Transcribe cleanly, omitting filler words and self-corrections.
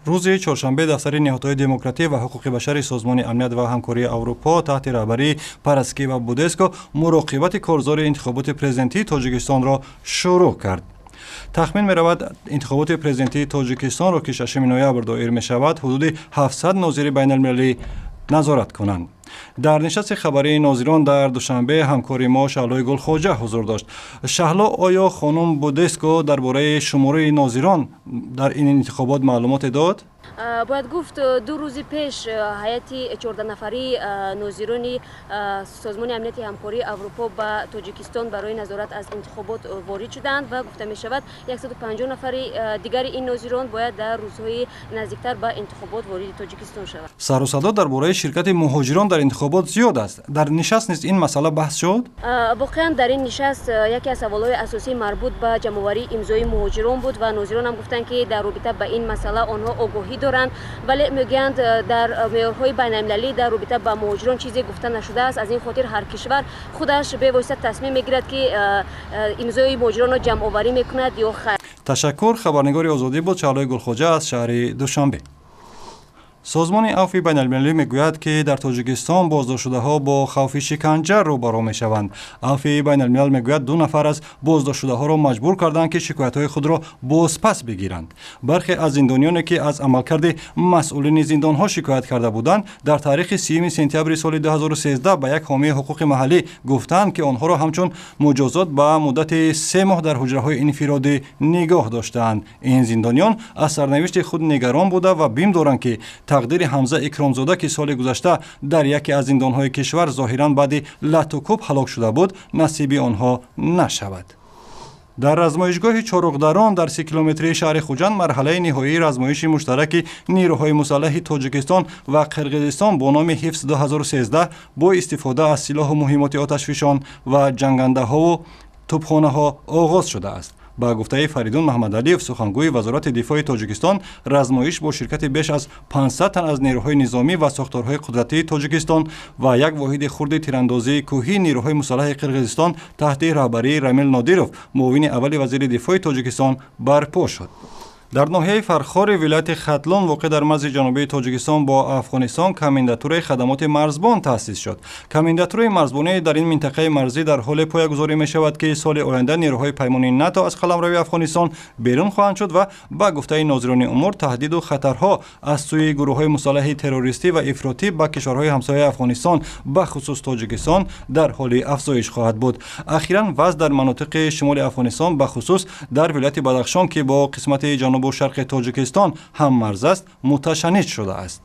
روز چهارشنبه دفتر نهادهای دموکراتی و حقوق بشر سازمان امنیت و همکاری اروپا تحت رهبری پرسکی و بودسکو مراقبت کارزار انتخابات پرزیدنتی تاجیکستان را شروع کرد. تخمین می رود انتخابات پرزیدنتی تاجیکستان را که 6 نوامبر دایر می شود حدود 700 ناظر بین المللی نظارت کنند. در نشست خبری ناظران در دوشنبه همکار ما شهلا گلخواجه حضور داشت. شهلا، آیا خانم بودسکو درباره شماره ناظران در این انتخابات معلومات داد؟ باید گفت 2 روز پیش هیئت 14 نفری ناظران سازمان امنیت همکاری اروپا به تاجیکستان برای نظارت از انتخابات وارد شدند و گفته می شود 150 نفر دیگر این ناظران باید در روزهای نزدیکتر به انتخابات وارد تاجیکستان شوند. سر و صدا درباره شرکت مهاجران در انتخابات زیاد است. در نشست نیز این مسئله بحث شد؟ واقعا در این نشست یکی از سوالات اساسی مربوط به جمع‌آوری امضای مهاجران بود و ناظران هم گفتند که در رابطه با این مسئله آنها آگاهی دارند، ولی میگویند در معیارهای بین‌المللی در رابطه با مهاجران چیزی گفته نشده است. از این خاطر هر کشور خودش به واسطه تصمیم میگیرد که امضای مهاجران را جمع‌آوری میکند یا خیر. تشکر. خبرنگار آزادی بود شهلا گلخواجه از شهر دوشنبه. سازمان عفو بین المللی میگوید که در تاجیکستان بازداشت شده‌ها با خوف شکنجه روبرو میشوند. عفو بین الملل میگوید 2 نفر از بازداشت شده‌ها را مجبور کردند که شکایت‌های خود را بازپس بگیرند. برخی از زندانیانی که از عملکرد مسئولین زندان‌ها شکایت کرده بودند در تاریخ 30 سپتامبر سال 2013 به یک حامی حقوق محلی گفتند که آنها را همچون مجازات به مدت 3 ماه در حجره‌های انفرادی نگاه داشتند. این زندانیان از سرنوشت خود نگران بوده و بیم دارند که تقدیر حمزه اکرامزاده که سال گذشته در یکی از زندان‌های کشور ظاهراً بعد لط و کوب هلاک شده بود نصیب آنها نشود. در رزمایشگاه چاروغدران در 30 کیلومتری شهر خوجند مرحله نهایی رزمایش مشترک نیروهای مسلح تاجیکستان و قرقیزستان با نام حفظ 2013 با استفاده از سلاح و مهمات آتشفشان و جنگنده‌ها و توپخانه‌ها آغاز شده است. با گفته فریدون محمد علیف سخنگوی وزارت دفاع تاجیکستان، رزمایش با شرکت بیش از 500 تن از نیروهای نظامی و ساختارهای قدرتی تاجیکستان و یک واحد خرد تیراندازی کوهی نیروهای مسلح قرقیزستان تحت رهبری رامل نادیروف معاون اول وزیر دفاع تاجیکستان برپا شد. در ناحیه فرخار ولایت ختلان واقع در مرز جنوبی تاجیکستان با افغانستان کمانداتوری خدمات مرزبان تأسیس شد. کمانداتوری مرزبانی در این منطقه مرزی در حال پایه‌گذاری می شود که سال آینده نیروهای پیمانی ناتو از قلمرو افغانستان بیرون خواهند شد و با گفته ناظران امور تهدید و خطرها از سوی گروه‌های مسلح تروریستی و افراطی با کشورهای همسایه افغانستان به خصوص تاجیکستان در حال افزایش خواهد بود. اخیراً وضع در مناطق شمال افغانستان به خصوص در ولایت بدخشان که با قسمت جنوب و شرق تاجیکستان هم مرز است متشنج شده است.